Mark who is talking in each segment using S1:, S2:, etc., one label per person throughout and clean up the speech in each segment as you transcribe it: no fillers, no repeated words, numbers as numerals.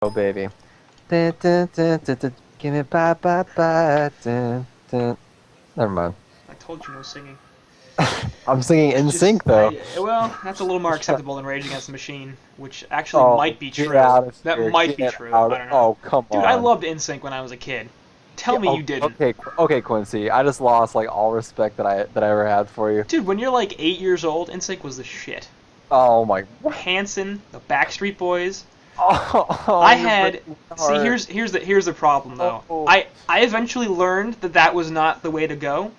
S1: Oh baby. Dun, dun, dun, dun, dun, give me bye bye bye. Dun, dun. Never mind.
S2: I told you no singing.
S1: I'm singing in sync though.
S2: Well, that's a little more
S1: Just try-
S2: acceptable than Rage Against the Machine, which actually
S1: Oh,
S2: might be
S1: get
S2: true.
S1: out of
S2: That
S1: here.
S2: might be
S1: Get
S2: true.
S1: out
S2: I
S1: of.
S2: don't know.
S1: Oh, come
S2: Dude, I
S1: on.
S2: loved NSYNC when I was a kid. Tell
S1: Yeah,
S2: me you didn't.
S1: okay, okay, Quincy. I just lost like all respect that I ever had for you.
S2: Dude, when you're like 8 years old, NSYNC was the shit.
S1: Oh my. What?
S2: Hanson, the Backstreet Boys.
S1: Oh,
S2: I
S1: you're
S2: had
S1: breaking my
S2: see
S1: heart.
S2: here's the problem though.
S1: Oh.
S2: I eventually learned that that was not the way to go,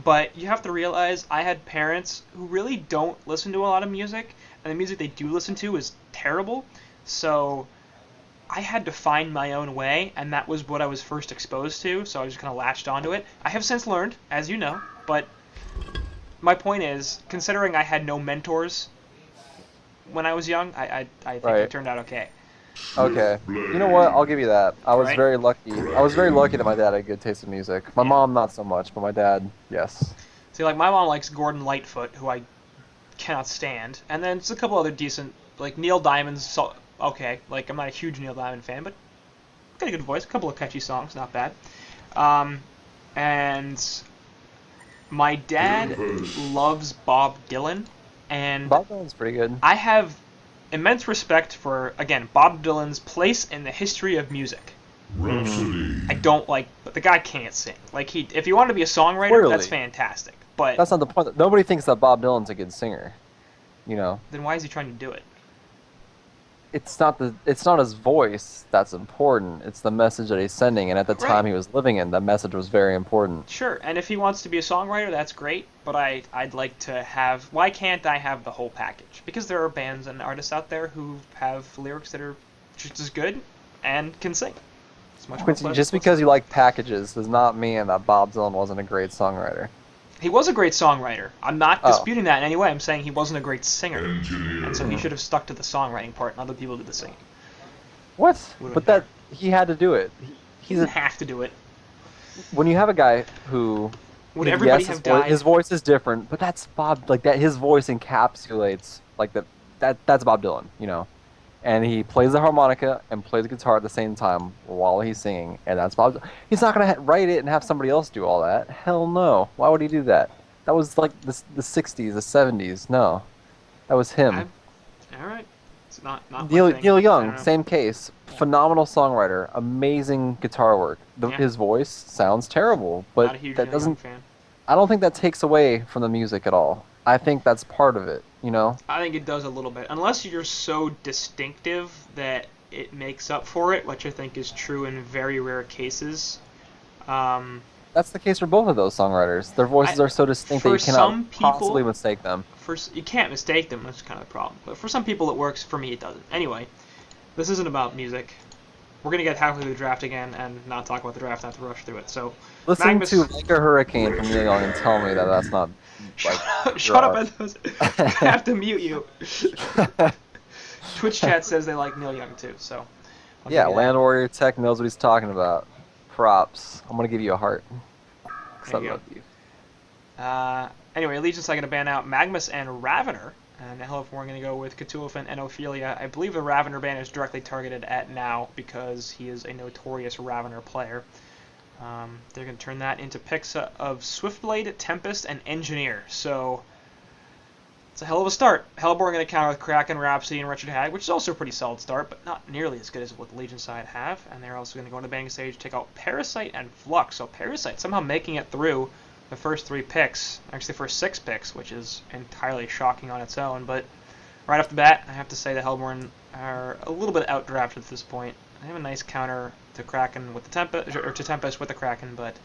S2: but you have to realize I had parents who really don't listen to a lot of music, and the music they do listen to is terrible. So I had to find my own way, and that was what I was first exposed to. So I just kind of latched onto it. I have since learned, as you know, but my point is, considering I had no mentors when I was young, I think I
S1: Right.
S2: turned out okay.
S1: Okay. You know what? I'll give you that. I was
S2: Right?
S1: very lucky. I was very lucky that my dad had good taste in music. My
S2: Yeah.
S1: mom, not so much, but my dad, yes.
S2: See, like my mom likes Gordon Lightfoot, who I cannot stand, and then just a couple other decent, like Neil Diamond's. Okay, like I'm not a huge Neil Diamond fan, but got a good voice, a couple of catchy songs, not bad. Um, and my dad loves Bob Dylan, and
S1: Bob Dylan's pretty good.
S2: I have immense respect for again Bob Dylan's place in the history of music.
S1: Hmm.
S2: I don't like, but the guy can't sing. Like if you want to be a songwriter, that's
S1: Clearly,
S2: fantastic. But
S1: that's not the point. Nobody thinks that Bob Dylan's a good singer. You know,
S2: then why is he trying to do it?
S1: it's not his voice that's important. It's the message that he's sending. And at the
S2: Right.
S1: time he was living in, that message was very important.
S2: Sure, and if he wants to be a songwriter, that's great. But I'd like to have. Why can't I have the whole package? Because there are bands and artists out there who have lyrics that are just as good and can sing. It's much more
S1: Quincy,
S2: pleasant
S1: just
S2: to listen
S1: because
S2: to.
S1: you like packages does not mean that Bob Dylan wasn't a great songwriter.
S2: He was a great songwriter. I'm not
S1: Oh.
S2: disputing that in any way. I'm saying he wasn't a great singer, and so he
S1: Mhm.
S2: should have stuck to the songwriting part, and other people did the singing.
S1: What?
S2: Would have
S1: But
S2: been better.
S1: that he had to do it.
S2: He
S1: He's a
S2: didn't have to do it.
S1: when you have a guy who,
S2: Would everybody
S1: yes,
S2: have died?
S1: his voice is different, but that's Bob. Like that, his voice encapsulates like that's Bob Dylan, you know. And he plays the harmonica and plays the guitar at the same time while he's singing, and that's Bob. He's not gonna write it and have somebody else do all that. Hell no. Why would he do that? That was like the '60s, the '70s. No, that was
S2: I.
S1: him.
S2: All right. It's not my thing.
S1: Neil
S2: I don't
S1: Young,
S2: know.
S1: same case. Phenomenal songwriter, amazing guitar work.
S2: Yeah.
S1: His voice sounds terrible, but
S2: Not a huge
S1: that
S2: Neil Young
S1: doesn't.
S2: fan.
S1: I don't think that takes away from the music at all. I think that's part of it. You know,
S2: I think it does a little bit, unless you're so distinctive that it makes up for it, which I think is true in very rare cases. Um,
S1: that's the case for both of those songwriters. Their voices
S2: I
S1: are so distinct that
S2: for
S1: you cannot
S2: some
S1: possibly
S2: people,
S1: mistake them.
S2: you can't mistake them. That's kind of the problem. But for some people, it works. For me, it doesn't. Anyway, this isn't about music. We're gonna get halfway through the draft again and not talk about the draft, not to rush through it. So,
S1: Listen to
S2: Magnus,
S1: Like a Hurricane from Neil Young and tell me that that's not like your
S2: shut up!
S1: art.
S2: I have to mute you. Twitch chat says they like Neil Young too, so I'll give
S1: Yeah,
S2: you that.
S1: Land Warrior Tech knows what he's talking about. Props. I'm gonna give you a heart. 'Cause
S2: There
S1: I
S2: you
S1: love you.
S2: go. Anyway, Allegiance are going to ban out Magnus and Ravener. And now we're going to go with Cthulhu and Ophelia. I believe the Ravener ban is directly targeted at Now because he is a notorious Ravener player. They're going to turn that into picks of Swiftblade, Tempest, and Engineer. So it's a hell of a start. Hellborn going to counter with Kraken, Rhapsody, and Wretched Hag, which is also a pretty solid start, but not nearly as good as what the Legion side have. And they're also going to go on the banning stage, take out Parasite and Flux. So Parasite somehow making it through the first 3 picks, actually the first 6 picks, which is entirely shocking on its own. But right off the bat, I have to say the Hellborn are a little bit outdrafted at this point. They have a nice counter to Kraken with the Tempest, or to Tempest with the Kraken, but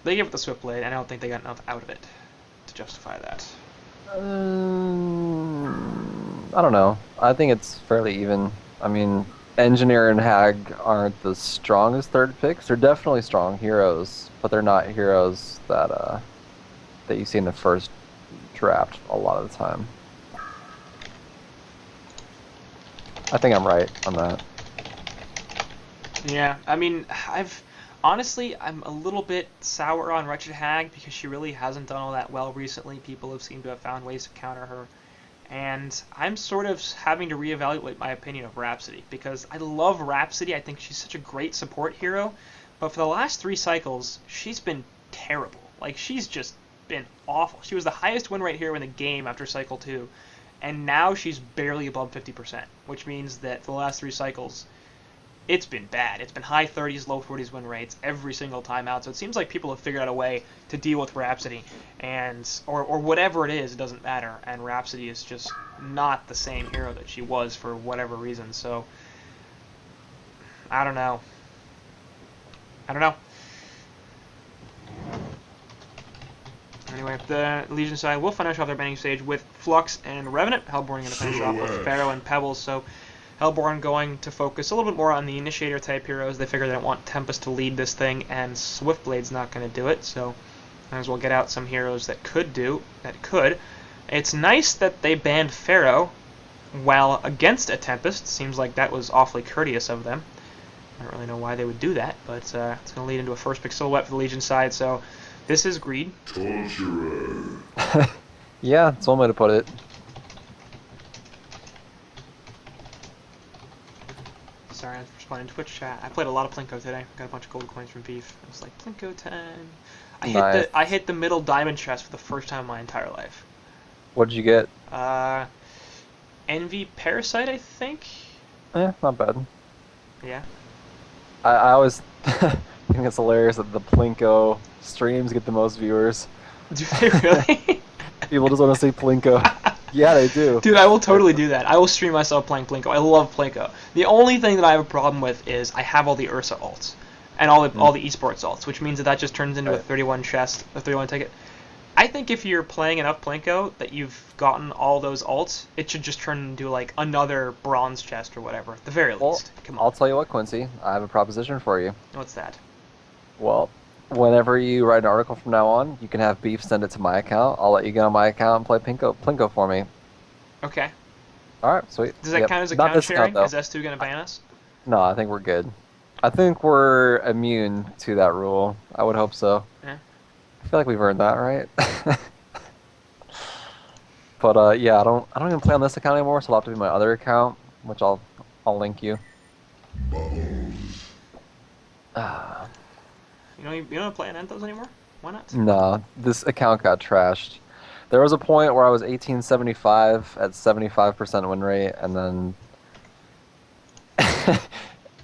S2: they give it the Swiftblade, and I don't think they got enough out of it to justify that.
S1: I don't know. I think it's fairly even. I mean, Engineer and Hag aren't the strongest third picks. They're definitely strong heroes, but they're not heroes that you see in the first draft a lot of the time. I think I'm right on that.
S2: Yeah, I mean, I'm a little bit sour on Wretched Hag because she really hasn't done all that well recently. People have seemed to have found ways to counter her And I'm sort of having to reevaluate my opinion of Rhapsody, because I love Rhapsody. I think she's such a great support hero. But for the last 3 cycles, she's been terrible. Like, she's just been awful. She was the highest win rate hero in the game after cycle 2. And now she's barely above 50%, which means that for the last 3 cycles, it's been bad. It's been high 30s, low 40s win rates every single time out. So it seems like people have figured out a way to deal with Rhapsody, and or whatever it is, it doesn't matter. And Rhapsody is just not the same hero that she was for whatever reason. So I don't know. I don't know. Anyway, the Legion side will finish off their banning stage with Flux and Revenant. Hellborn going to finish off with Pharaoh and Pebbles. So Hellborn going to focus a little bit more on the Initiator type heroes. They figure they don't want Tempest to lead this thing, and Swiftblade's not going to do it. So might as well get out some heroes that could. It's nice that they banned Pharaoh while against a Tempest. Seems like that was awfully courteous of them. I don't really know why they would do that, but it's going to lead into a first pick silhouette for the Legion side. So this is greed.
S1: Yeah, that's one way to put it.
S2: Sorry, I was responding to Twitch chat. I played a lot of Plinko today. Got a bunch of gold coins from Beef. I was like, Plinko time. I hit the middle diamond chest for the first time in my entire life.
S1: What did you get?
S2: Envy Parasite, I think.
S1: Not bad.
S2: Yeah.
S1: I always think it's hilarious that the Plinko streams get the most viewers.
S2: Do they really?
S1: People just want to see Plinko. Yeah, they do.
S2: Dude, I will totally do that. I will stream myself playing Plinko. I love Plinko. The only thing that I have a problem with is I have all the Ursa alts and all the esports alts, which means that just turns into a 31 chest, a 31 ticket. I think if you're playing enough Plinko that you've gotten all those alts, it should just turn into like another bronze chest or whatever, at the very least. Come on.
S1: I'll tell you what, Quincy. I have a proposition for you.
S2: What's that?
S1: Well, whenever you write an article from now on, you can have Beef send it to my account. I'll let you get on my account and play Plinko for me.
S2: Okay.
S1: Alright, sweet.
S2: Does that count as account sharing? Is S2 going to ban us?
S1: No, I think we're good. I think we're immune to that rule. I would hope so.
S2: Yeah.
S1: I feel like we've earned that, right? But yeah, I don't even play on this account anymore, so I'll have to be my other account, which I'll link you.
S2: You don't play on Enthos anymore? Why not?
S1: No, this account got trashed. There was a point where I was 1875 at 75% win rate, and then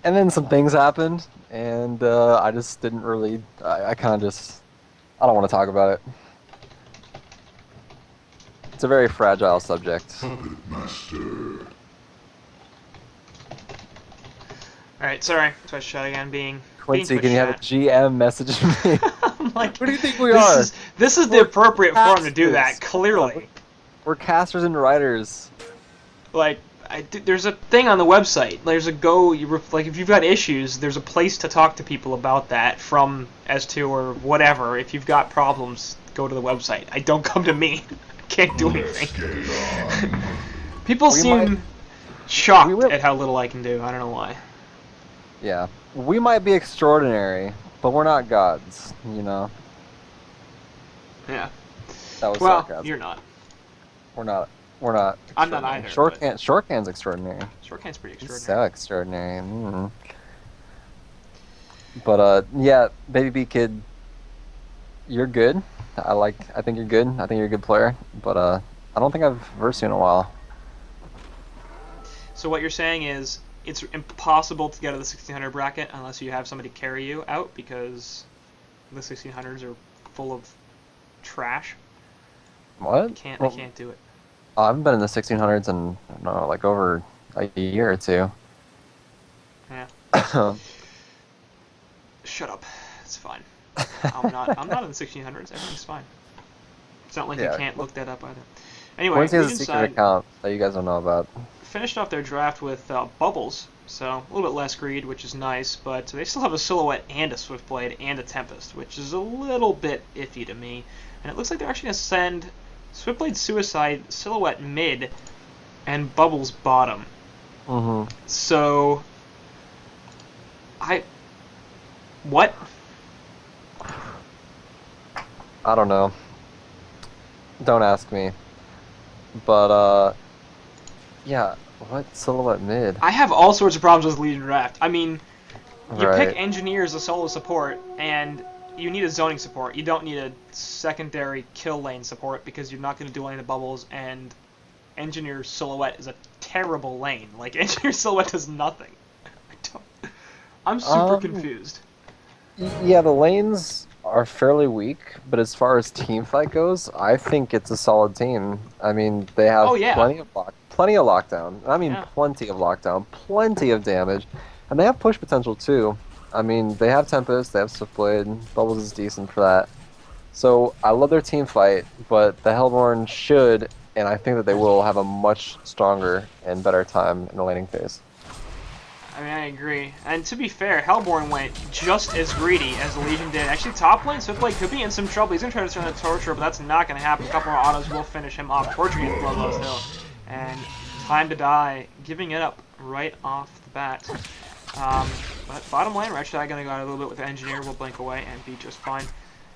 S1: and then some things happened, and I just didn't really. I kind of just. I don't want to talk about it. It's a very fragile subject.
S2: Alright, sorry. Twitch chat again being.
S1: Quincy, can you have a GM message me?
S2: I'm like,
S1: what do you think we are?
S2: This is the appropriate forum to do that, clearly.
S1: We're casters and writers.
S2: Like, there's a thing on the website. There's a like, if you've got issues, there's a place to talk to people about that from S2 or whatever. If you've got problems, go to the website. I don't come to me. I can't do anything. People seem shocked at how little I can do. I don't know why.
S1: Yeah. We might be extraordinary, but we're not gods, you know?
S2: Yeah.
S1: That was
S2: sarcasm. You're not.
S1: We're not.
S2: I'm not either.
S1: Shortcan's extraordinary.
S2: Shortcan's pretty extraordinary.
S1: He's so extraordinary. But yeah, Baby B Kid, you're good. I think you're good. I think you're a good player. But I don't think I've versed you in a while.
S2: So what you're saying is it's impossible to get to the 1600 bracket unless you have somebody carry you out, because the 1600s are full of trash.
S1: What?
S2: I can't do it.
S1: I haven't been in the 1600s in, I don't know, like over a year or two.
S2: Yeah. Shut up. It's fine. I'm not in the 1600s. Everything's fine. It's not like you can't look that up either. Anyway,
S1: Quincy has a secret account that you guys don't know about.
S2: Finished off their draft with Bubbles, so a little bit less greed, which is nice, but they still have a Silhouette and a Swiftblade and a Tempest, which is a little bit iffy to me. And it looks like they're actually going to send Swiftblade Suicide, Silhouette mid, and Bubbles bottom.
S1: Mm-hmm.
S2: So, what?
S1: I don't know. Don't ask me. But yeah, what silhouette mid?
S2: I have all sorts of problems with Legion draft. I mean, you pick
S1: Right.
S2: engineer as a solo support, and you need a zoning support. You don't need a secondary kill lane support because you're not going to do any of the bubbles, and engineer silhouette is a terrible lane. Like, engineer silhouette does nothing. I'm super
S1: Um,
S2: confused.
S1: yeah, the lanes are fairly weak, but as far as team fight goes, I think it's a solid team. I mean, they
S2: Oh
S1: have
S2: yeah,
S1: plenty of lockdown. I mean,
S2: yeah.
S1: plenty of lockdown, plenty of damage, and they have push potential too. I mean, they have Tempest, they have Swiftblade, Bubbles is decent for that. So I love their team fight, but the Hellborn should, and I think that they will have a much stronger and better time in the laning phase.
S2: I mean, I agree. And to be fair, Hellborn went just as greedy as the Legion did. Actually, top lane, Swiftblade could be in some trouble. He's going to try to turn the Torture, but that's not going to happen. A couple more autos will finish him off. Torture gets Bloodlust Hill. And time to die, giving it up right off the bat. But bottom lane, Wretched Hag going to go out a little bit with the Engineer. Will blink away and be just fine.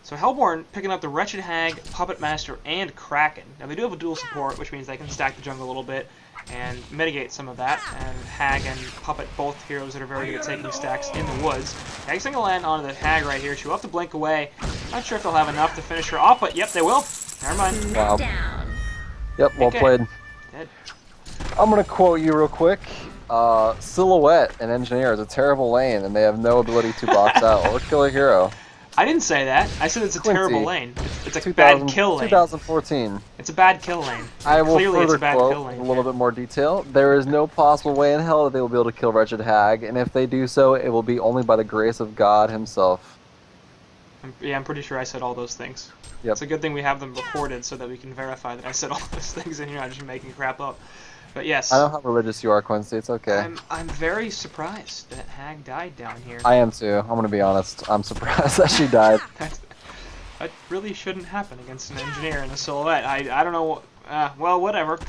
S2: So Hellborn picking up the Wretched Hag, Puppet Master, and Kraken. Now they do have a dual support, which means they can stack the jungle a little bit and mitigate some of that. And Hag and Puppet, both heroes that are very good at taking stacks in the woods. Hag's gonna land onto the Hag right here. She'll have to blink away. Not sure if they'll have enough to finish her off, but yep, they will. Never mind.
S1: Wow. Yep, well
S2: Okay.
S1: played.
S2: Dead.
S1: I'm gonna quote you real quick. Silhouette and Engineer is a terrible lane, and they have no ability to box out or kill a hero.
S2: I didn't say that. I said it's a
S1: Quincy,
S2: terrible lane. It's a bad kill lane.
S1: 2014.
S2: It's a bad kill lane.
S1: I will
S2: Clearly, it's
S1: further
S2: a bad
S1: quote
S2: kill
S1: with
S2: lane.
S1: a little bit more detail. There is no possible way in hell that they will be able to kill Wretched Hag, and if they do so, it will be only by the grace of God himself.
S2: Yeah, I'm pretty sure I said all those things.
S1: Yep.
S2: It's a good thing we have them recorded so that we can verify that I said all those things and you're not just making crap up. But yes,
S1: I know how religious you are, Quincy. It's okay.
S2: I'm very surprised that Hag died down here.
S1: I am too. I'm gonna be honest. I'm surprised that she died.
S2: That really shouldn't happen against an engineer in a silhouette. I don't know. Well, whatever.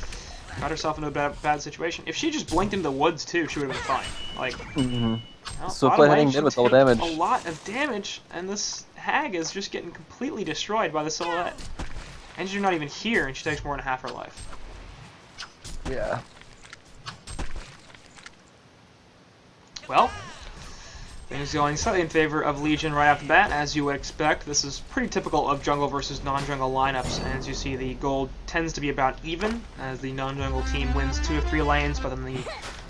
S2: Got herself into a bad situation. If she just blinked into the woods too, she would have been fine. Like, well,
S1: Swiftblade
S2: bottom lane
S1: hitting
S2: should
S1: mid with double
S2: take
S1: damage.
S2: A lot of damage, and this Hag is just getting completely destroyed by the silhouette. Engineer not even here, and she takes more than half her life.
S1: Yeah.
S2: Well, things going slightly in favor of Legion right off the bat, as you would expect. This is pretty typical of jungle versus non-jungle lineups, and as you see, the gold tends to be about even, as the non-jungle team wins 2 of 3 lanes, but then the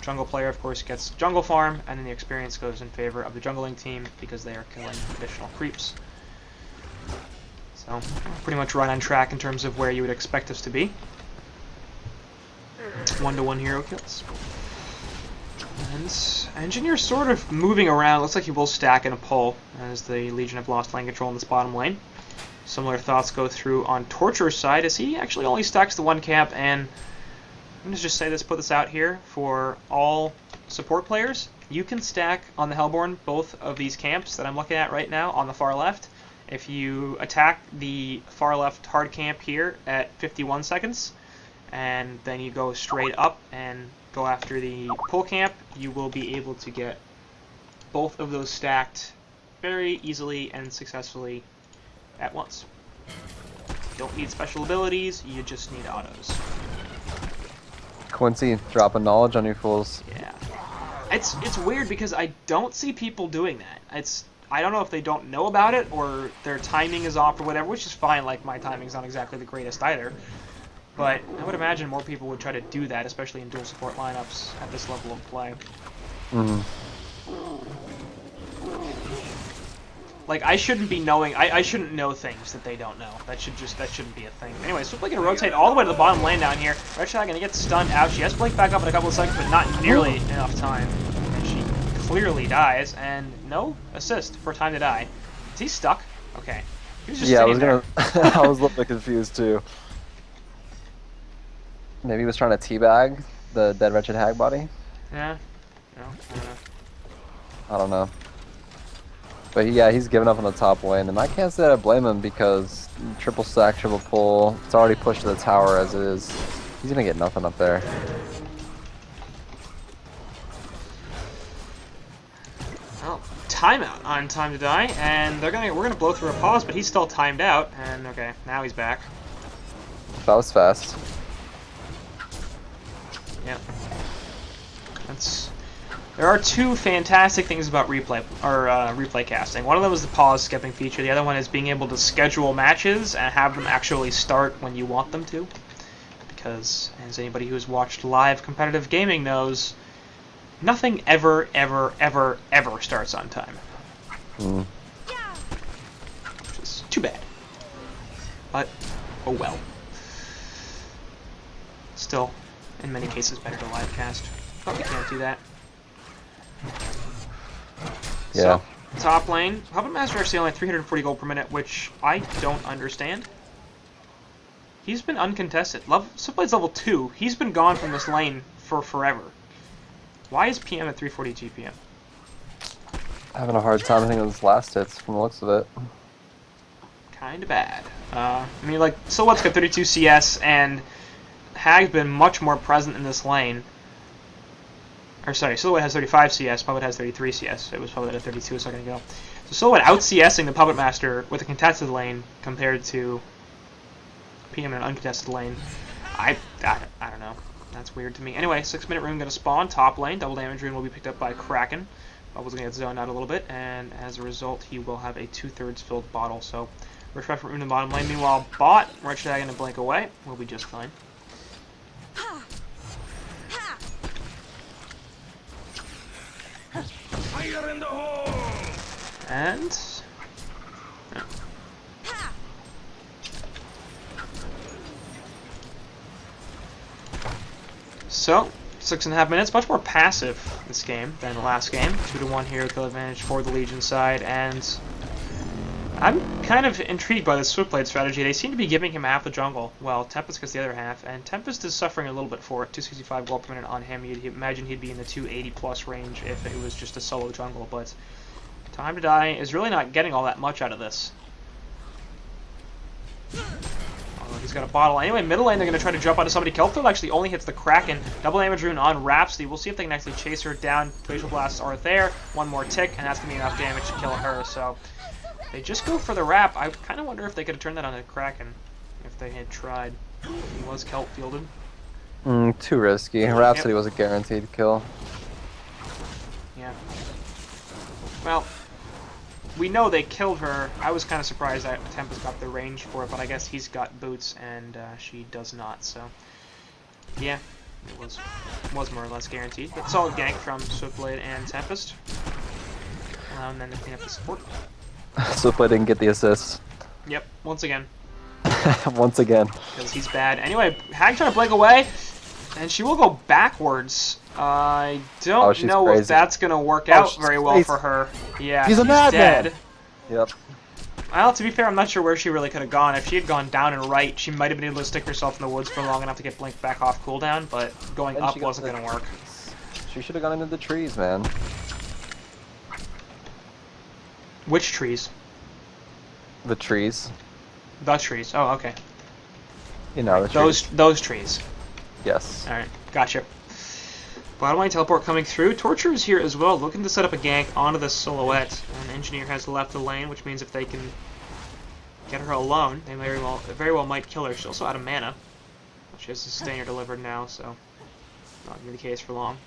S2: jungle player, of course, gets jungle farm, and then the experience goes in favor of the jungling team because they are killing additional creeps. So, pretty much right on track in terms of where you would expect us to be. 1-to-1 hero kills. And Engineer's sort of moving around. Looks like he will stack in a pull as the Legion have lost lane control in this bottom lane. Similar thoughts go through on Torture's side as he actually only stacks the 1 camp. And I'm going to just say this, put this out here for all support players. You can stack on the Hellborn both of these camps that I'm looking at right now on the far left. If you attack the far left hard camp here at 51 seconds, and then you go straight up and go after the pull camp, you will be able to get both of those stacked very easily and successfully at once. You don't need special abilities, you just need autos.
S1: Quincy, dropping knowledge on you fools.
S2: Yeah. It's weird because I don't see people doing that. I don't know if they don't know about it or their timing is off or whatever, which is fine, like my timing's not exactly the greatest either. But I would imagine more people would try to do that, especially in dual support lineups at this level of play. Like, I shouldn't be knowing, I shouldn't know things that they don't know. That shouldn't be a thing. Anyway, so we're going to rotate all the way to the bottom lane down here. Wretched Hag going to get stunned out. She has to blink back up in a couple of seconds, but not nearly enough time. And she clearly dies, and no assist for time to die. Is he stuck? Okay. He was just sitting there.
S1: I was a little bit confused too. Maybe he was trying to teabag the dead Wretched Hag body?
S2: Yeah. No, I don't know.
S1: I don't know. But yeah, he's given up on the top lane, and I can't say that I blame him because triple stack, triple pull, it's already pushed to the tower as it is. He's gonna get nothing up there.
S2: Well, timeout on time to die, and we're gonna blow through a pause, but he's still timed out, and okay, now he's back.
S1: That was fast.
S2: There are two fantastic things about replay casting. One of them is the pause skipping feature. The other one is being able to schedule matches and have them actually start when you want them to. Because, as anybody who's watched live competitive gaming knows, nothing ever starts on time.
S1: Mm.
S2: Which is too bad. But, oh well. Still, in many cases, better to live cast. But we can't do that.
S1: Yeah.
S2: So, top lane, Puppet Master actually only 340 gold per minute, which I don't understand. He's been uncontested. Switchblade's level 2. He's been gone from this lane for forever. Why is PM at 340 GPM?
S1: Having a hard time hitting those last hits from the looks of it.
S2: Kinda bad. I mean, like, Silhouette's got 32 CS, and Hag's been much more present in this lane. Or sorry, Silhouette has 35 CS, Puppet has 33 CS. It was Puppet at 32 a second ago. So Silhouette out-CSing the Puppet Master with a contested lane compared to PM in an uncontested lane. I don't know. That's weird to me. Anyway, 6-minute rune going to spawn, top lane. Double damage rune will be picked up by Kraken. Bubble's going to get zoned out a little bit, and as a result, he will have a 2/3 filled bottle. So, refresh rune in the bottom lane. Meanwhile, bot, Red Dragon going to blink away. We'll be just fine.
S3: Fire in the hole!
S2: And so 6.5 minutes, much more passive this game than the last game. 2-1 hero kill advantage for the Legion side, and I'm kind of intrigued by this Switchblade strategy. They seem to be giving him half the jungle, while Tempest gets the other half, and Tempest is suffering a little bit for it. 265 gold per minute on him. You'd imagine he'd be in the 280 plus range if it was just a solo jungle, but Time to Die is really not getting all that much out of this. Although he's got a bottle. Anyway, middle lane, they're going to try to jump onto somebody. Kelthil actually only hits the Kraken. Double damage rune on Rhapsody. We'll see if they can actually chase her down. Glacial Blasts are there. One more tick, and that's going to be enough damage to kill her. So they just go for the Wrap. I kind of wonder if they could have turned that on the Kraken if they had tried. He was Kelt fielded.
S1: Too risky. Rhapsody was a guaranteed kill.
S2: Yeah. Well, we know they killed her. I was kind of surprised that Tempest got the range for it, but I guess he's got boots and she does not. So, yeah, it was more or less guaranteed. But solid gank from Switchblade and Tempest. And then to clean up the support.
S1: Switchblade didn't get the assist.
S2: Yep, once again.
S1: Once again.
S2: Because he's bad. Anyway, Hag trying to blink away, and she will go backwards. I don't know
S1: crazy.
S2: if that's going to work out very well for her. Yeah,
S1: she's
S2: dead.
S1: Yep.
S2: Well, to be fair, I'm not sure where she really could have gone. If she had gone down and right, she might have been able to stick herself in the woods for long enough to get blinked back off cooldown, but going up wasn't going to work.
S1: She should have gone into the trees, man.
S2: Which trees?
S1: The trees.
S2: The trees. Oh, okay.
S1: You know, the trees.
S2: Those trees.
S1: Yes.
S2: Alright, gotcha. Bottom lane teleport coming through. Torture is here as well, looking to set up a gank onto the Silhouette. And Engineer has left the lane, which means if they can get her alone, they very well might kill her. She's also out of mana. She has Sustainer delivered now, so not going to be the case for long.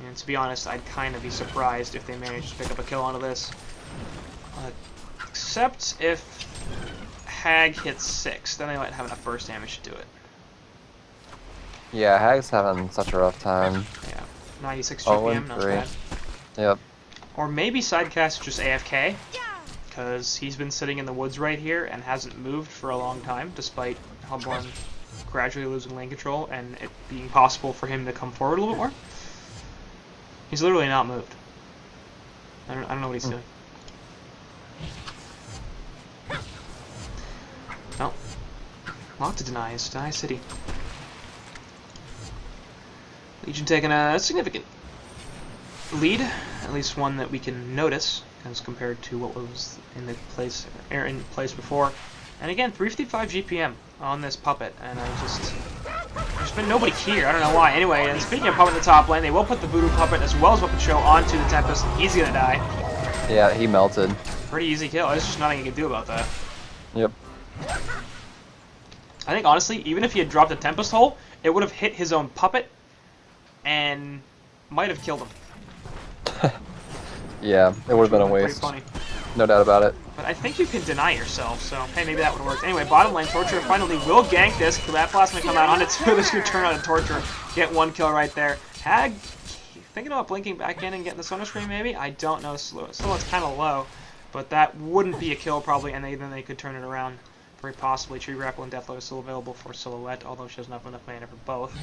S2: And to be honest, I'd kind of be surprised if they managed to pick up a kill onto this. Except if Hag hits 6, then they might have enough burst damage to do it.
S1: Yeah, Hag's having such a rough time.
S2: Yeah, 96 GPM, not bad.
S1: Yep.
S2: Or maybe Sidecast is just AFK, because he's been sitting in the woods right here and hasn't moved for a long time, despite Hellborn gradually losing lane control and it being possible for him to come forward a little bit more. He's literally not moved. I don't know what he's doing. Oh. Lots of denies. Deny City. Legion taking a significant lead, at least one that we can notice as compared to what was in place before. And again, 355 GPM on this puppet, and there's been nobody here. I don't know why. Anyway, and speaking of puppet in the top lane, they will put the Voodoo puppet as well as Weapon Show onto the Tempest, and he's gonna die.
S1: Yeah, he melted.
S2: Pretty easy kill. There's just nothing you can do about that.
S1: Yep.
S2: I think honestly, even if he had dropped a Tempest hole, it would have hit his own puppet and might have killed him.
S1: Yeah, it would have been a
S2: Pretty
S1: waste.
S2: funny.
S1: No doubt about it.
S2: But I think you can deny yourself, so hey, maybe that would work. Anyway, bottom lane, Torture finally will gank this. That blast may come out on its this good turn on a Torture. Get one kill right there. Hag thinking about blinking back in and getting the Sonar Scream maybe? I don't know. Still it's kind of low, but that wouldn't be a kill probably, and then they could turn it around very possibly. Tree Grapple and Deathlock is still available for Silhouette, although she doesn't have enough mana for both.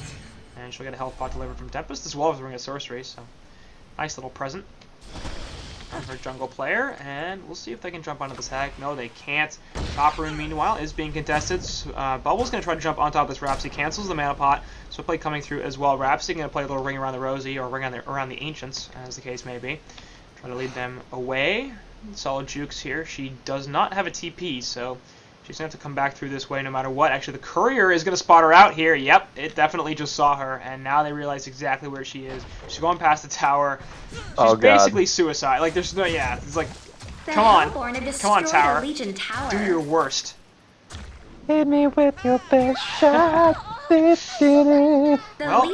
S2: And she'll get a health pot delivered from Tempest as well as Ring of Sorcery, so nice little present from her jungle player, and we'll see if they can jump onto this Hag. No, they can't. Top rune, meanwhile, is being contested. Bubble's going to try to jump on top of this Rhapsody, cancels the mana pot, so play coming through as well. Rhapsody going to play a little ring around the Rosie, or ring around the Ancients, as the case may be. Try to lead them away. Solid jukes here. She does not have a TP, so she's going to have to come back through this way no matter what. Actually, the courier is going to spot her out here. Yep, it definitely just saw her, and now they realize exactly where she is. She's going past the tower. She's basically suicide. Like, there's no, yeah, it's like, come on, tower. Do your worst.
S1: Hit me with your best shot. Well,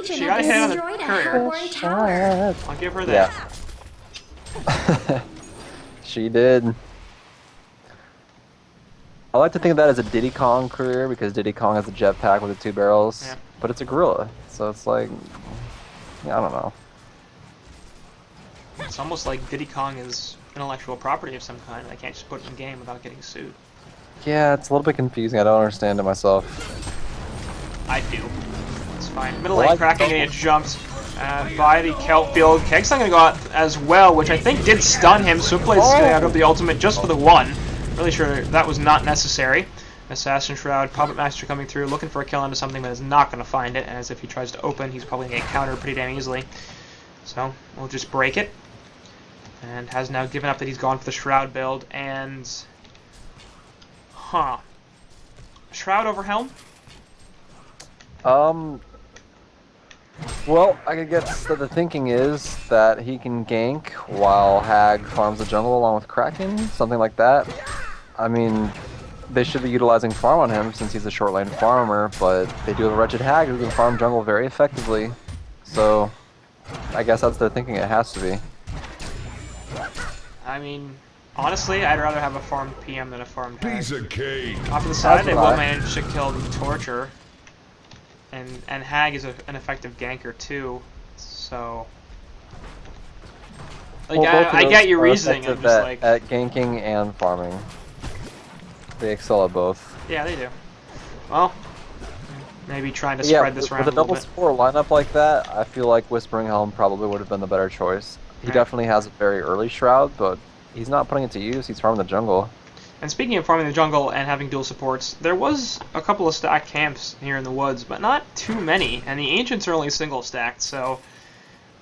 S2: she got a hit on the courier. I'll give her that.
S1: Yeah. She did. I like to think of that as a Diddy Kong career because Diddy Kong has a jetpack with the 2 barrels,
S2: yeah.
S1: But it's a gorilla, so it's like, yeah, I don't know.
S2: It's almost like Diddy Kong is intellectual property of some kind, and they can't just put it in game without getting sued.
S1: Yeah, it's a little bit confusing. I don't understand it myself.
S2: I do. It's fine. Middle lane Kraken getting jumped by the Kelp field. Keg's not going to go out as well, which I think did stun him. Swipblade's out of the ultimate just for the one. Really sure that was not necessary. Assassin Shroud, Puppet Master coming through, looking for a kill onto something, but is not going to find it, as if he tries to open, he's probably going to get countered pretty damn easily. So, we'll just break it. And has now given up that he's gone for the Shroud build, and... Huh. Shroud over Helm?
S1: Well, I guess that the thinking is that he can gank while Hag farms the jungle along with Kraken, something like that. I mean, they should be utilizing farm on him since he's a short lane farmer, but they do have a wretched Hag who can farm jungle very effectively. So, I guess that's their thinking. It has to be.
S2: I mean, honestly, I'd rather have a farmed PM than a farmed Hag.
S3: Piece of cake.
S2: Off to the side, they will manage to kill the Torture. And Hag is an effective ganker too, so... Like,
S1: well,
S2: I get your reasoning, I'm just like...
S1: At ganking and farming. They excel at both.
S2: Yeah, they do. Well, maybe trying to spread this around a little bit.
S1: With a double spore lineup like that, I feel like Whispering Helm probably would have been the better choice. He definitely has a very early Shroud, but he's not putting it to use, he's farming the jungle.
S2: And speaking of farming the jungle and having dual supports, there was a couple of stacked camps here in the woods, but not too many, and the Ancients are only single stacked, so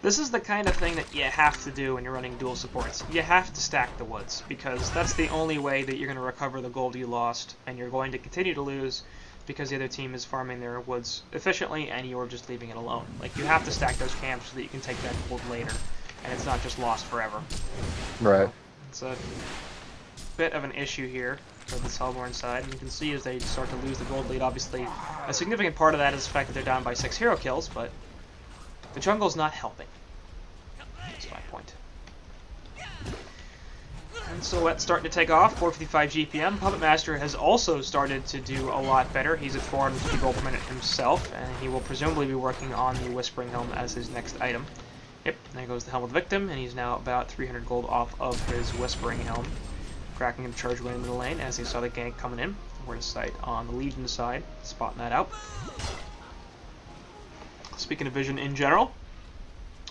S2: this is the kind of thing that you have to do when you're running dual supports. You have to stack the woods, because that's the only way that you're going to recover the gold you lost, and you're going to continue to lose because the other team is farming their woods efficiently and you're just leaving it alone. Like, you have to stack those camps so that you can take that gold later, and it's not just lost forever.
S1: Right.
S2: So, it's a bit of an issue here for the Hellborn side, and you can see as they start to lose the gold lead, obviously a significant part of that is the fact that they're down by 6 hero kills, but the jungle's not helping. That's my point. And Silhouette's starting to take off, 455 GPM. Puppet Master has also started to do a lot better. He's at 450 gold per minute himself, and he will presumably be working on the Whispering Helm as his next item. Yep, there goes the Helm of the Victim, and he's now about 300 gold off of his Whispering Helm. Cracking the charge away in the lane as they saw the gank coming in. We're to sight on the Legion side, spotting that out. Speaking of vision in general,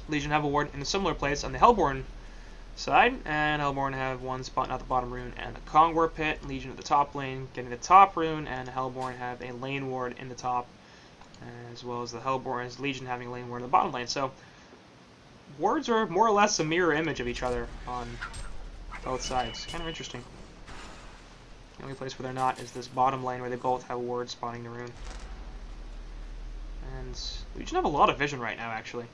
S2: Legion have a ward in a similar place on the Hellborn side, and Hellborn have one spotting out the bottom rune and the Kongwar pit. Legion at the top lane getting the top rune, and Hellborn have a lane ward in the top, as well as the Hellborn as Legion having a lane ward in the bottom lane. So wards are more or less a mirror image of each other on both sides. Kind of interesting. The only place where they're not is this bottom lane where they both have wards spawning the rune. And Legion have a lot of vision right now, actually.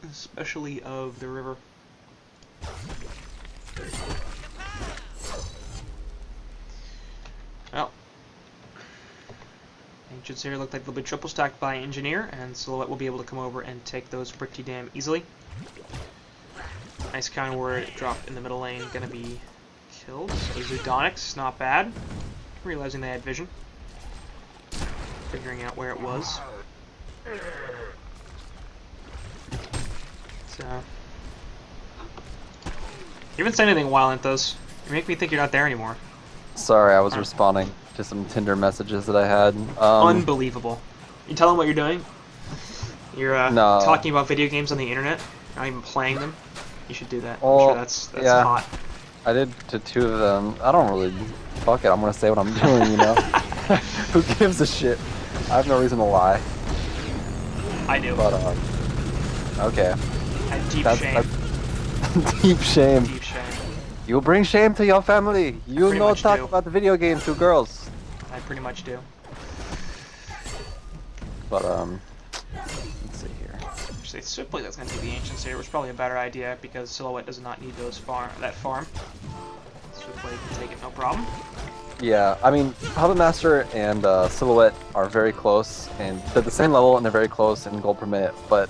S2: Especially of the river. Well, they should say here look like they'll be triple stacked by Engineer, and Silhouette will be able to come over and take those pretty damn easily. Nice counter word drop in the middle lane, gonna be killed. So Zudonix, not bad. Realizing they had vision. Figuring out where it was. So. You haven't said anything while those. You make me think you're not there anymore.
S1: Sorry, I was responding to some Tinder messages that I had.
S2: Unbelievable. You tell them what you're doing? You're
S1: No.
S2: talking about video games on the internet, not even playing them. You should do that.
S1: Well,
S2: I'm sure that's
S1: yeah.
S2: hot.
S1: I did to 2 of them. I don't really... Fuck it, I'm gonna say what I'm doing, you know? Who gives a shit? I have no reason to lie.
S2: I do.
S1: But, okay.
S2: I have deep
S1: That's
S2: shame.
S1: deep shame.
S2: Deep shame.
S1: You bring shame to your family. You
S2: pretty
S1: not
S2: much
S1: talk
S2: do.
S1: about the video games to girls.
S2: I pretty much do.
S1: But, let's see here.
S2: Actually, Swiftblade that's going to take the Ancients here, which is probably a better idea because Silhouette does not need that farm. Swiftblade can take it, no problem.
S1: Yeah, I mean, Puppet Master and Silhouette are very close, and they're at the same level, and they're very close in gold per minute, but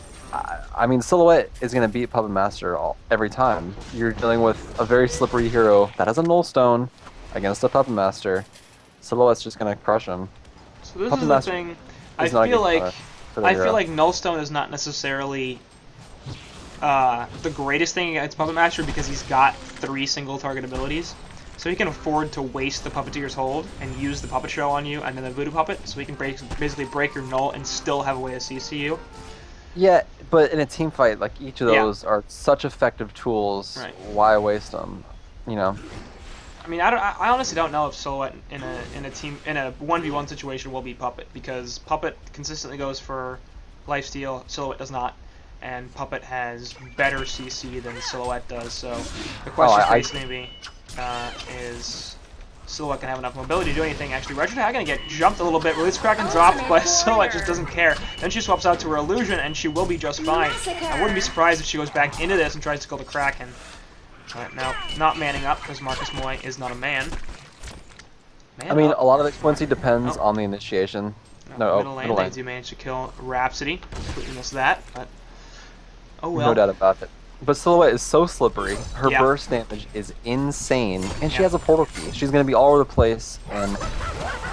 S1: I mean, Silhouette is going to beat Puppet Master every time. You're dealing with a very slippery hero that has a null stone against a Puppet Master. Silhouette's just going to crush him.
S2: So this
S1: Puppet
S2: is the
S1: Master
S2: thing.
S1: is
S2: I
S1: not a
S2: feel
S1: good
S2: like
S1: counter for the hero.
S2: Nullstone is not necessarily the greatest thing against Puppet Master because he's got 3 single target abilities. So he can afford to waste the Puppeteer's hold and use the Puppet Show on you and then the Voodoo Puppet, so he can basically break your null and still have a way to CC you.
S1: Yeah, but in a team fight, like, each of those are such effective tools.
S2: Right.
S1: Why waste them? You know?
S2: I mean, I honestly don't know if Silhouette in a 1v1 situation will beat Puppet because Puppet consistently goes for lifesteal, Silhouette does not, and Puppet has better CC than Silhouette does. So the question for Ace maybe is Silhouette can have enough mobility to do anything. Actually, Retro Tag gonna get jumped a little bit. Release Kraken dropped, but Silhouette just doesn't care. Then she swaps out to her Illusion, and she will be just fine. I wouldn't be surprised if she goes back into this and tries to kill the Kraken. But now, not manning up because Marcus Moy is not a man.
S1: I mean, a lot of it, Quincy, depends on the initiation.
S2: Middle lane, they do manage to kill Rhapsody. Completely missed that, but oh well.
S1: No doubt about it. But Silhouette is so slippery. Her
S2: Yeah.
S1: burst damage is insane, and she has a portal key. She's going to be all over the place, and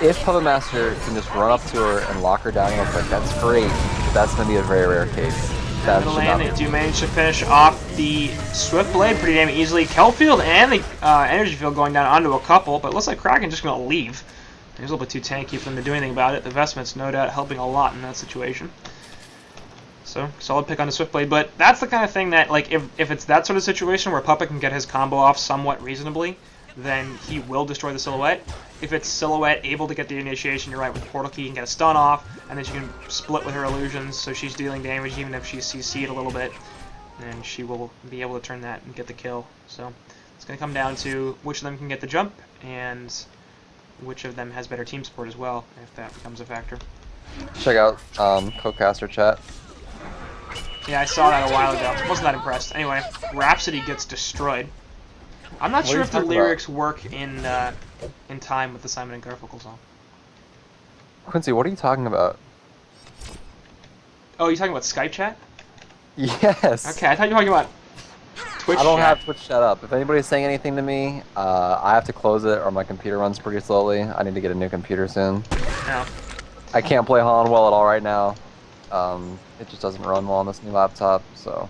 S1: if Puppet Master can just run up to her and lock her down real quick, that's great. But that's going to be a very rare case. That
S2: Middle
S1: should
S2: lane,
S1: not
S2: they
S1: be.
S2: do manage to finish off the Swift Blade pretty damn easily. Kelfield and the Energy Field going down onto a couple, but it looks like Kraken just going to leave. He's a little bit too tanky for them to do anything about it. The Vestments, no doubt, helping a lot in that situation. So, solid pick on the Swift Blade, but that's the kind of thing that, like, if it's that sort of situation where Puppet can get his combo off somewhat reasonably, then he will destroy the Silhouette. If it's Silhouette able to get the initiation, you're right, with Portal Key, you can get a stun off, and then she can split with her illusions, so she's dealing damage even if she's CC'd a little bit, and she will be able to turn that and get the kill. So, it's going to come down to which of them can get the jump, and which of them has better team support as well, if that becomes a factor.
S1: Check out Co-Caster chat.
S2: Yeah, I saw that a while ago. Wasn't that impressed. Anyway, Rhapsody gets destroyed. I'm not sure if the lyrics work in time with the Simon and Garfunkel song.
S1: Quincy, what are you talking about?
S2: Oh, you talking about Skype chat?
S1: Yes.
S2: Okay, I thought you were talking about Twitch
S1: I don't
S2: chat.
S1: have Twitch chat up. If anybody's saying anything to me, I have to close it or my computer runs pretty slowly. I need to get a new computer soon.
S2: No.
S1: I can't play HoN well at all right now. It just doesn't run well on this new laptop, so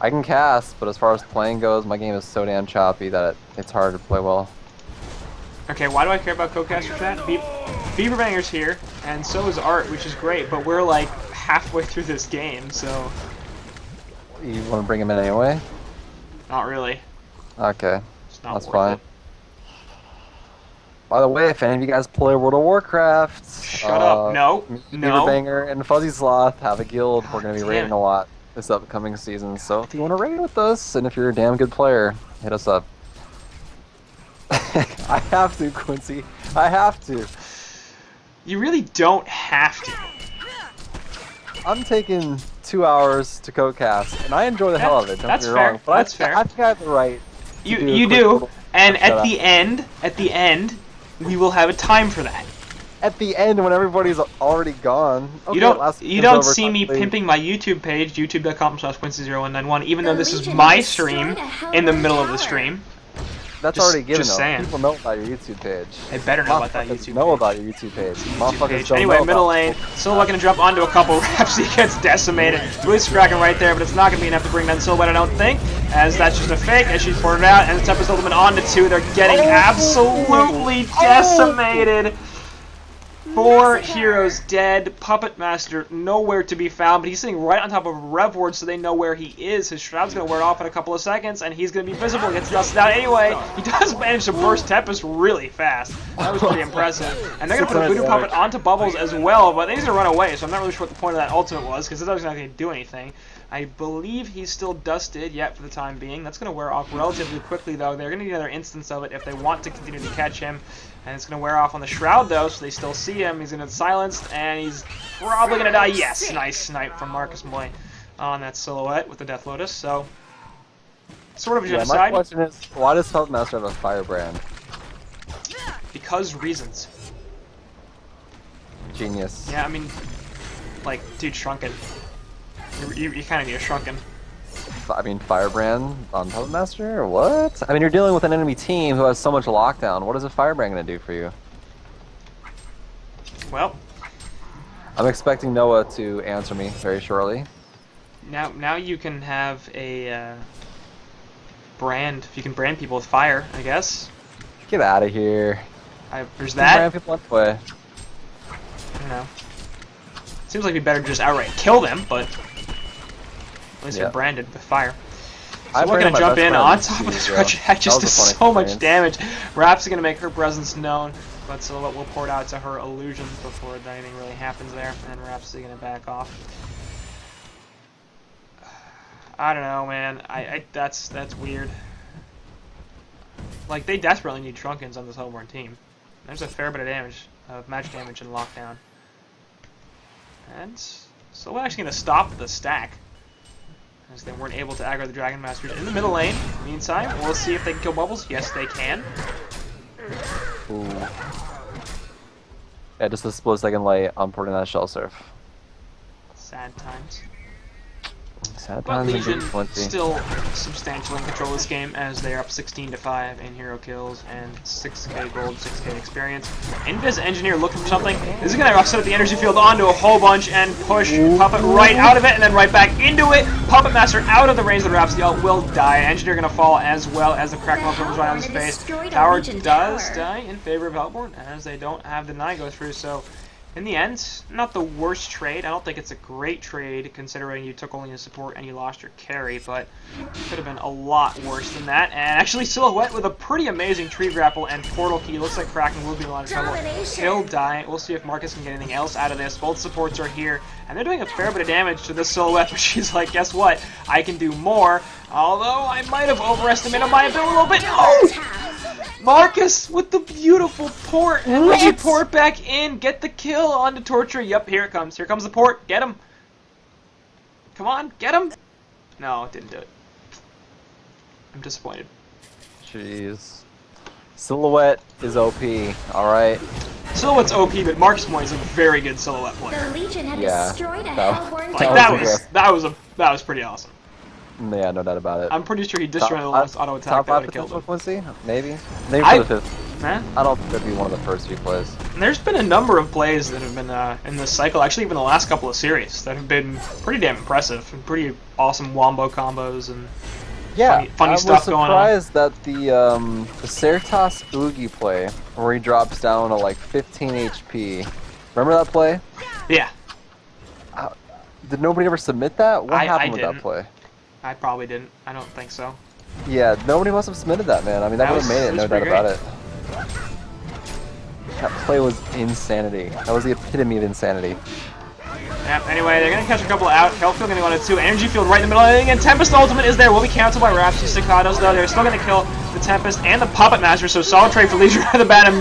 S1: I can cast, but as far as playing goes, my game is so damn choppy that it's hard to play well.
S2: Okay, why do I care about Co-Caster chat? Beaverbanger's here, and so is Art, which is great, but we're like halfway through this game, so
S1: You want to bring him in anyway?
S2: not really.
S1: Okay,
S2: It's not
S1: that's
S2: worth
S1: fine.
S2: it.
S1: By the way, if any of you guys play World of Warcraft,
S2: Shut up. No.
S1: me,
S2: No.
S1: Beaverbanger and Fuzzy Sloth have a guild. We're going to be
S2: damn
S1: raiding
S2: it.
S1: a lot this upcoming season, so if you want to raid with us, and if you're a damn good player, hit us up. I have to, Quincy. I have to.
S2: You really don't have to.
S1: I'm taking 2 hours to co-cast, and I enjoy the hell of it. Don't
S2: That's
S1: get me
S2: fair.
S1: wrong, but
S2: That's
S1: I
S2: fair.
S1: think I have the right. To
S2: You
S1: a quick
S2: do,
S1: little-
S2: and
S1: Shut
S2: at
S1: up.
S2: the end, we will have a time for that.
S1: at the end when everybody's already gone. Okay,
S2: You don't
S1: last
S2: you
S1: game's
S2: don't
S1: over,
S2: see me
S1: quickly.
S2: pimping my YouTube page, youtube.com/Quincy0191, even though this is my stream in the middle of the stream.
S1: That's
S2: just-
S1: already given
S2: just
S1: though.
S2: saying.
S1: People know about your YouTube page.
S2: They better know about that
S1: Motherfuckers
S2: YouTube
S1: know
S2: page.
S1: about your YouTube page.
S2: YouTube
S1: Motherfuckers
S2: page.
S1: don't
S2: Anyway,
S1: know
S2: middle
S1: about
S2: lane. Silhouette gonna jump onto a couple reps. He gets decimated. Blue Scracken right there, but it's not gonna be enough to bring down Silhouette, I don't think, as that's just a fake. As she's ported out, and the Tempest Ultimate onto 2. They're getting absolutely decimated. 4 heroes dead. Puppet Master nowhere to be found, but he's sitting right on top of Rev Ward, so they know where he is. His Shroud's going to wear off in a couple of seconds, and he's going to be visible. Gets dusted out anyway. He does manage to burst Tempest really fast. That was pretty impressive. And they're going to put a Voodoo Puppet onto Bubbles as well, but then he's going to run away, so I'm not really sure what the point of that ultimate was, because it doesn't actually do anything. I believe he's still dusted yet for the time being. That's going to wear off relatively quickly, though. They're going to need another instance of it if they want to continue to catch him. And it's going to wear off on the Shroud, though, so they still see him. He's going to get silenced, and he's probably going to die. Yes, nice snipe from Marcus Moy on that Silhouette with the Death Lotus. So, sort of a
S1: Yeah, my
S2: genocide.
S1: question is, why does Puppet Master have a Firebrand?
S2: Because reasons.
S1: Genius.
S2: Yeah, I mean, like, dude, shrunken. You kind of need a shrunken.
S1: I mean, Firebrand on Puppet Master? What? I mean, you're dealing with an enemy team who has so much lockdown. What is a Firebrand going to do for you?
S2: Well,
S1: I'm expecting Noah to answer me very shortly.
S2: now you can have a brand. You can brand people with fire, I guess.
S1: Get out of here.
S2: There's
S1: Brand
S2: that.
S1: people anyway.
S2: I don't know. Seems like it'd be better to just outright kill them, but at least
S1: Yeah.
S2: they're branded with fire.
S1: I
S2: So we're gonna
S1: branded my
S2: jump
S1: best
S2: in
S1: friend
S2: on
S1: to
S2: top of this
S1: zero.
S2: Regiac,
S1: That
S2: just
S1: was
S2: does
S1: a
S2: so
S1: fun
S2: much
S1: experience.
S2: damage. Rap's gonna make her presence known, but Silhouette will pour it out to her illusion before anything really happens there, and Rap's gonna back off. I don't know, man. That's weird. Like, they desperately need Trunkins on this Hellborn team. There's a fair bit of damage, magic damage in lockdown. And Silhouette actually gonna stop the stack, as they weren't able to aggro the Dragon Masters in the middle lane. Meantime, we'll see if they can kill Bubbles. Yes, they can.
S1: Ooh. Yeah, just a split second late on putting that Shell Surf.
S2: Sad times.
S1: Sad
S2: But
S1: times in
S2: Legion
S1: D20.
S2: still substantially in control of this game, as they are up 16-5 in hero kills and 6k gold, 6k experience. Invis Engineer looking for something. This is going to offset the energy field onto a whole bunch and push Puppet right out of it and then right back into it. Puppet Master out of the range of the Raps. The ult will die. Engineer going to fall as well as the Crackmouth comes right on his face. Tower does die in favor of Hellborn, as they don't have the deny go through, so in the end, not the worst trade. I don't think it's a great trade, considering you took only a support and you lost your carry, but could have been a lot worse than that. And actually, Silhouette with a pretty amazing tree grapple and portal key. Looks like Kraken will be in a lot of trouble. He'll die. We'll see if Marcus can get anything else out of this. Both supports are here, and they're doing a fair bit of damage to this Silhouette, but she's like, guess what? I can do more. Although, I might have overestimated my ability a little bit. Oh! Marcus with the beautiful port, and let me port back in, get the kill onto Torture. Yep, here it comes. Here comes the port. Get him. Come on, get him. No, it didn't do it. I'm disappointed.
S1: Jeez. Silhouette is OP, alright?
S2: Silhouette's OP, but Marcus Moy is a very good Silhouette player.
S4: The Legion had
S1: Yeah,
S4: destroyed a
S1: that-
S4: Hellborn
S2: Like
S4: tower.
S2: that was pretty awesome.
S1: Yeah, no doubt about it.
S2: I'm pretty sure he destroyed the last auto attack
S1: Top
S2: that
S1: 5
S2: would have killed
S1: potential
S2: him.
S1: Quincy? Maybe? Maybe
S2: I-
S1: for the 5th.
S2: Huh?
S1: I don't think that'd be one of the first few plays.
S2: And there's been a number of plays that have been in this cycle, actually even the last couple of series, that have been pretty damn impressive and pretty awesome wombo combos and
S1: Yeah,
S2: funny stuff going on.
S1: I was surprised that the Certas Oogie play, where he drops down to like 15 HP. Remember that play?
S2: Yeah,
S1: Did nobody ever submit that? What
S2: I
S1: happened with
S2: didn't.
S1: that play?
S2: I probably didn't. I don't think so.
S1: Yeah, nobody must have submitted that, man. I mean, that
S2: That
S1: would have
S2: was-
S1: made
S2: it
S1: it,
S2: was
S1: no doubt
S2: pretty
S1: about it. That play was insanity. That was the epitome of insanity.
S2: Yeah, anyway, they're going to catch a couple out. Hellfield going to go on a 2. Energy Field right in the middle. And Tempest Ultimate is there. Will be canceled by Raps. Staccatos, though. They're still going to kill the the Tempest and the Puppet Master, so solid trade for Legion at the bat, and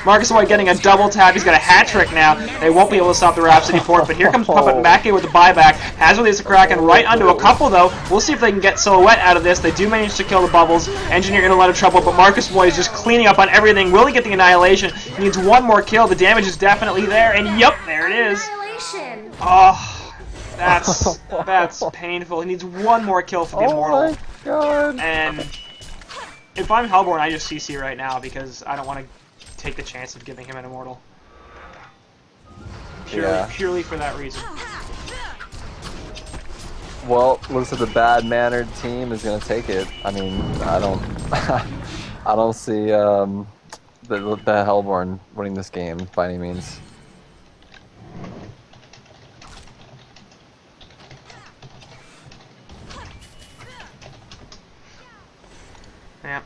S2: Marcus Moy getting a double tap. He's got a hat trick now. They won't be able to stop the Rhapsody Port, but here comes Puppet Mackie with the buyback. Has released a Kraken right onto a couple, though. We'll see if they can get Silhouette out of this. They do manage to kill the Bubbles. Engineer in a lot of trouble, but Marcus Moy is just cleaning up on everything. Will he get the Annihilation? He needs one more kill. The damage is definitely there, and yep, there it is. Oh, that's painful. He needs one more kill for the Immortal.
S1: Oh my god.
S2: And if I'm Hellborn, I just CC right now because I don't want to take the chance of giving him an Immortal. Purely for that reason.
S1: Well, looks like the bad-mannered team is gonna take it. I mean, I don't, I don't see the Hellborn winning this game by any means.
S2: Yeah.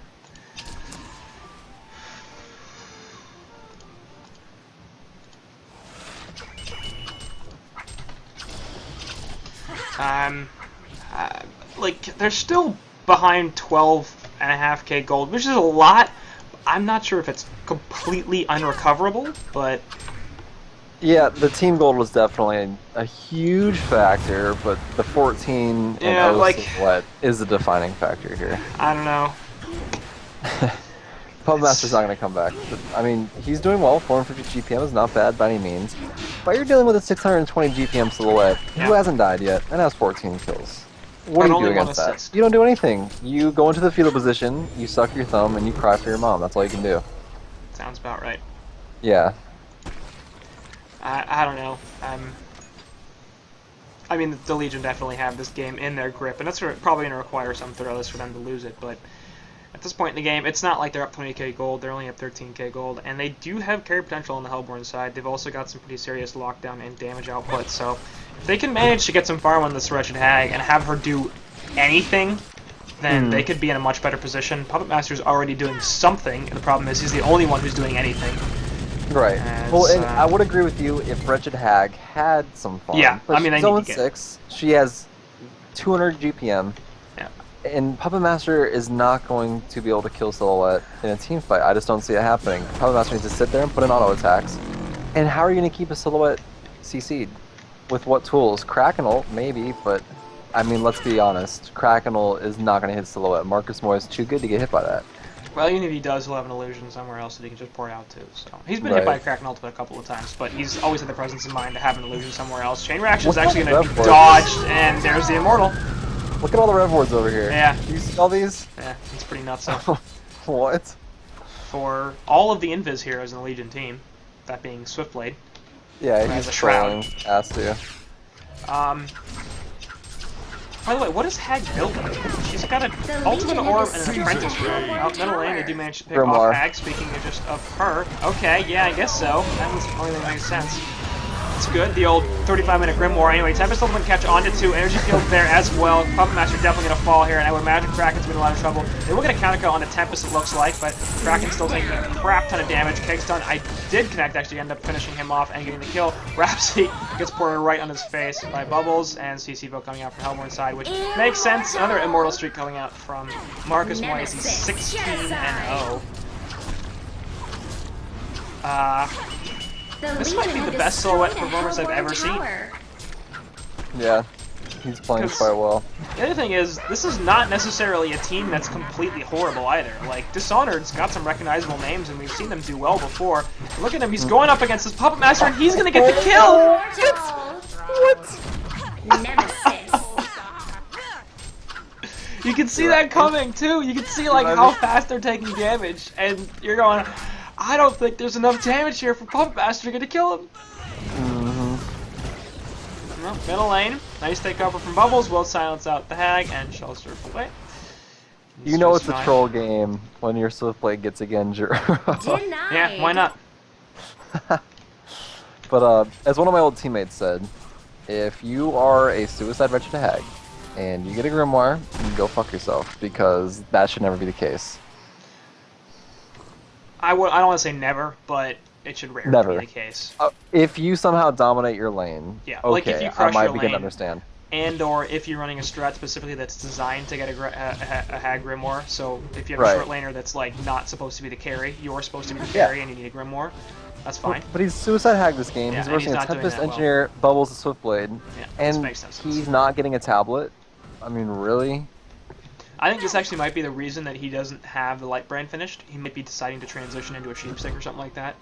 S2: Like, they're still behind 12.5k gold, which is a lot. I'm not sure if it's completely unrecoverable, but...
S1: Yeah, the team gold was definitely a huge factor, but the 14 and 0 Silhouette is the defining factor here.
S2: I don't know.
S1: Puppet Master's not going to come back. But, I mean, he's doing well. 450 GPM is not bad by any means. But you're dealing with a 620 GPM Silhouette who hasn't died yet and has 14 kills. What do you do against that? You don't do anything. You go into the fetal position, you suck your thumb, and you cry for your mom. That's all you can do.
S2: Sounds about right.
S1: Yeah.
S2: I don't know. I mean, the Legion definitely have this game in their grip, and that's probably going to require some thoroughness for them to lose it, but at this point in the game, it's not like they're up 20k gold, they're only up 13k gold, and they do have carry potential on the Hellborn side. They've also got some pretty serious lockdown and damage output, so if they can manage to get some farm on this Wretched Hag and have her do anything, then they could be in a much better position. Puppet Master's already doing something, and the problem is he's the only one who's doing anything.
S1: Right. Well, and I would agree with you if Wretched Hag had some farm.
S2: Yeah,
S1: but
S2: I mean,
S1: she's 0-6. She has 200 GPM.
S2: Yeah.
S1: And Puppet Master is not going to be able to kill Silhouette in a team fight. I just don't see it happening. Puppet Master needs to sit there and put in auto attacks. And how are you going to keep a Silhouette CC'd? With what tools? Kraken ult, maybe, but I mean, let's be honest. Kraken ult is not going to hit Silhouette. Marcus Moy is too good to get hit by that.
S2: Well, even if he does, he'll have an illusion somewhere else that he can just pour out to. So he's been hit by a Kraken ultimate a couple of times, but he's always had the presence of mind to have an illusion somewhere else. Chain Reaction is actually going to be dodged, and there's the Immortal.
S1: Look at all the rev wards over here.
S2: Yeah.
S1: Do you see all these?
S2: Yeah, it's pretty nuts.
S1: What?
S2: For all of the Invis heroes in the Legion team, that being Swiftblade.
S1: Yeah, he's trolling. Has to.
S2: By the way, what is Hag built with? She's got an ultimate orb and an apprentice room. Middle lane, they do manage to pick off Hag, speaking of just of her. Okay, yeah, I guess so. That was the only thing that makes sense. It's good, the old 35-minute Grimoire. Anyway, Tempest ultimate catch onto 2. Energy field there as well. Puppet Master definitely going to fall here, and I would imagine Kraken's been in a lot of trouble. They will get a counter kill on the Tempest, it looks like, but Kraken's still taking a crap ton of damage. Keg stun, I did connect, actually end up finishing him off and getting the kill. Rhapsody gets poured right on his face by Bubbles, and CC Vote coming out from Hellborn's side, which makes sense. Another Immortal streak coming out from Marcus Moy as he's 16-0. This might be the best Silhouette performance I've ever seen.
S1: Yeah, he's playing quite well.
S2: The other thing is, this is not necessarily a team that's completely horrible either. Like, Dishonored's got some recognizable names, and we've seen them do well before. Look at him, he's going up against this Puppet Master, and he's gonna get the kill! What?
S4: Nemesis.
S2: You can see that coming, too! You can see, like, how fast they're taking damage, and you're going, I don't think there's enough damage here for Puppet Master to get to kill him. Well, middle lane, nice takeover from Bubbles, will silence out the Hag, and shall surf away.
S1: You know it's a troll game when your Swiftblade gets a Genjiro.
S2: Yeah, why not?
S1: But as one of my old teammates said, if you are a Suicide Wretched Hag and you get a Grimoire, you go fuck yourself, because that should never be the case.
S2: I don't want to say never, but it should rarely be the case.
S1: If you somehow dominate your lane,
S2: yeah,
S1: okay,
S2: like if you crush
S1: I might
S2: your
S1: begin
S2: lane,
S1: to understand.
S2: and or if you're running a strat specifically that's designed to get a Hag Grimoire. So if you have a
S1: Right.
S2: short laner that's like not supposed to be the carry, you're supposed to be the
S1: Yeah.
S2: carry and you need a Grimoire, that's fine.
S1: But he's suicide hag this game.
S2: Yeah,
S1: He's
S2: and he's
S1: versing a
S2: not doing
S1: Tempest
S2: that well.
S1: Engineer, Bubbles, a Swiftblade,
S2: Yeah, this
S1: and
S2: makes no sense.
S1: he's not getting a tablet. I mean, really?
S2: I think this actually might be the reason that he doesn't have the light brand finished. He might be deciding to transition into a sheepstick or something like that,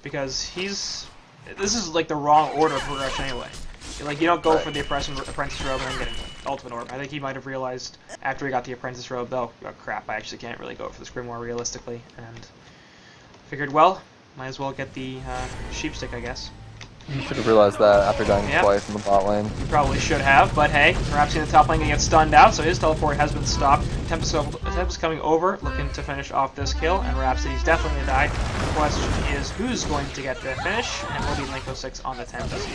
S2: because this is like the wrong order of progression anyway. Like, you don't go for the apprentice robe and then get an ultimate orb. I think he might have realized after he got the apprentice robe, though, oh crap, I actually can't really go for this Grimoire realistically, and figured, well, might as well get the sheepstick, I guess.
S1: You should have realized that after dying
S2: Yep.
S1: twice in the bot lane.
S2: He probably should have, but hey, perhaps in the top lane gonna get stunned out, so his teleport has been stopped. Tempest coming over, looking to finish off this kill, and Rhapsody's definitely gonna die. The question is, who's going to get the finish, and will be Linko 6 on the Tempest.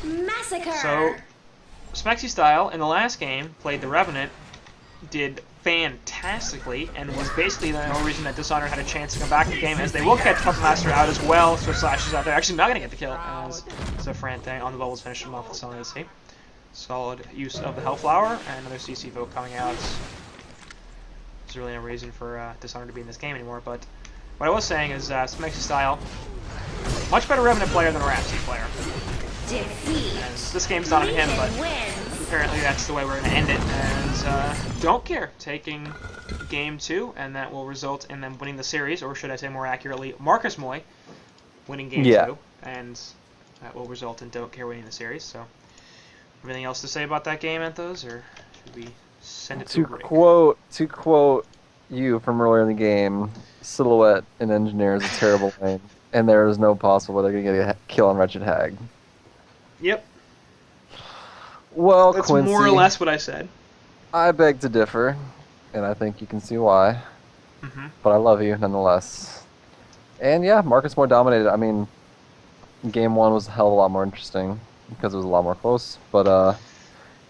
S4: Massacre.
S2: So, Smexy Style, in the last game, played the Revenant, did fantastically, and was basically the only reason that Dishonored had a chance to come back in the game, as they will catch Puppet Master out as well. So Slash is out there, actually not going to get the kill, as Zafrante on the bubbles finished him off with Solid AC. Solid use of the Hellflower, and another CC vote coming out. There's really no reason for Dishonored to be in this game anymore, but what I was saying is Smexy Style, much better Revenant player than a Rhapsody player.
S4: Defeat.
S2: And this game's not on him, but
S4: Wins.
S2: apparently that's the way we're going to end it, and Don't Care taking game 2, and that will result in them winning the series, or should I say more accurately, Marcus Moy winning game 2, and that will result in Don't Care winning the series. So, anything else to say about that game, Anthos, or should we send it to a break?
S1: To quote you from earlier in the game, Silhouette and Engineer is a terrible lane, and there is no possible way they're going to get a kill on Wretched Hag.
S2: Yep,
S1: Well,
S2: that's
S1: Quincy,
S2: more or less what I said.
S1: I beg to differ, and I think you can see why.
S2: Mm-hmm.
S1: But I love you nonetheless. And yeah, Marcus more dominated. I mean, game 1 was a hell of a lot more interesting because it was a lot more close. But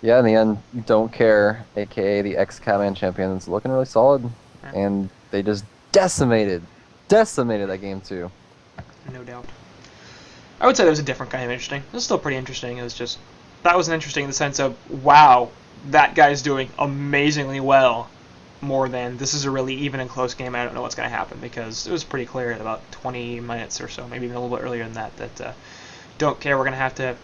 S1: yeah, in the end, Don't Care, aka the ex-Catman champion, is looking really solid.
S2: Yeah.
S1: And they just decimated that game too.
S2: No doubt. I would say that was a different kind of interesting. It was still pretty interesting. It was just, that was interesting in the sense of, wow, that guy's doing amazingly well, more than this is a really even and close game. I don't know what's going to happen, because it was pretty clear at about 20 minutes or so, maybe even a little bit earlier than that, that Don't Care, we're going to have to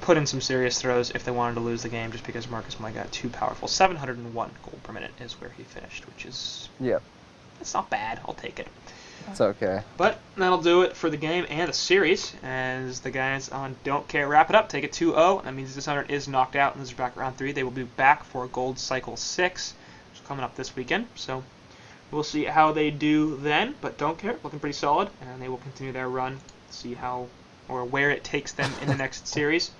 S2: put in some serious throws if they wanted to lose the game, just because Marcus Moy got too powerful. 701 gold per minute is where he finished, which is,
S1: Yep,
S2: it's not bad. I'll take it.
S1: it's okay.
S2: But that'll do it for the game and the series, as the guys on Don't Care wrap it up, take it 2-0. That means Dishonored is knocked out, and this is back round 3. They will be back for Gold Cycle 6, which is coming up this weekend. So we'll see how they do then, but Don't Care, looking pretty solid, and they will continue their run, see how or where it takes them in the next series.